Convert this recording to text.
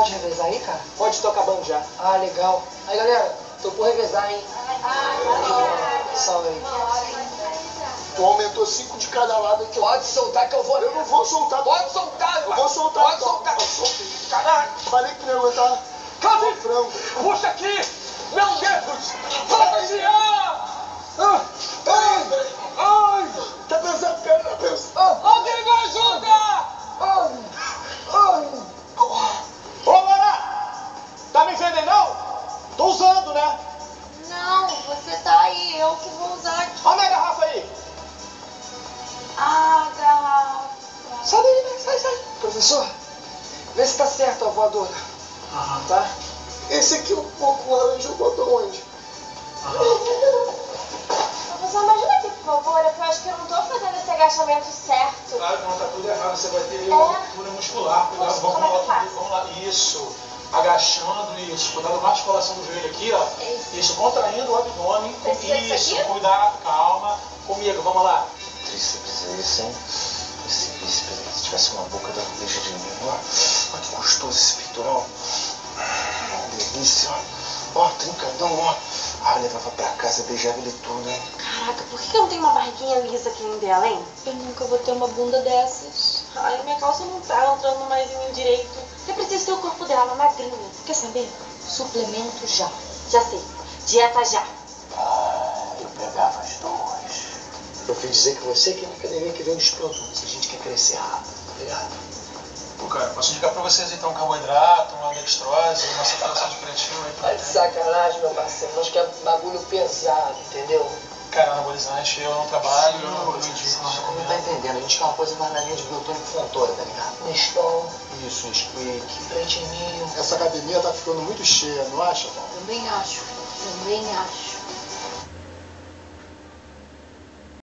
pode revezar aí, cara? Pode, tô acabando já. Ah, legal. Aí, galera, tô por revezar, hein? Salve aí. Tu aumentou 5 de cada lado aqui. Pode soltar que eu vou. Eu não vou soltar. Pode soltar, Eu vou soltar. Pode soltar. Caralho. Falei que não ia aguentar. Cadê? Frango. Puxa aqui. Meu Deus. Vai desviar. Ai. Tá pensando, cara? Tá pensando. Alguém me ajuda. Ô, Laura. Tá me vendendo, não? Tô usando, né? Não, você tá aí, eu que vou usar aqui. Olha minha garrafa aí. Ah, garrafa. Sai daí, né? Sai. Professor, vê se tá certo a voadora. Tá? Esse aqui, o pouco laranja, eu boto onde? Professor, me ajuda aqui, por favor, é que eu acho que eu não tô fazendo esse agachamento certo. Claro que não, tá tudo errado. Você vai ter É? uma ruptura muscular. Cuidado, Poxa, vamos como é que lá, faz? vamos lá. Isso. Agachando, isso. Cuidado com a articulação do joelho aqui, ó. Isso, contraindo o abdômen. Precisa disso Isso, aqui? cuidado, calma. Comigo, vamos lá. Tríceps é esse, hein? Esse bíceps aqui, se tivesse uma boca da deixa de mim, ó. Olha que gostoso esse peitoral. Delícia, ó. Ó, trincadão, ó. Ah, eu levava pra casa, beijava ele tudo, hein? Caraca, por que eu não tenho uma barriguinha lisa que nem dela, hein? Eu nunca vou ter uma bunda dessas. Ai, minha calça não tá entrando mais em mim direito. Eu preciso ter o corpo dela, magrinha. Quer saber? Suplemento já. Já sei. Dieta já. Ah, eu pegava as duas. Eu fui dizer que você que é uma academia que vende os produtos. A gente quer crescer rápido, tá ligado? Pô, cara, posso indicar pra vocês então um carboidrato, uma dextrose, uma saturação de creatina aí Tá pra de sacanagem, meu parceiro. Nós queremos bagulho pesado, entendeu? Cara, anabolizante, eu não trabalho, eu não indico, não Não tá recomendo. entendendo, a gente quer uma coisa mais na linha de biotônico fontora, tá ligado? Nestol. Isso, Nesquik. Leitinho. Essa academia tá ficando muito cheia, não acha, Paulo? Também acho.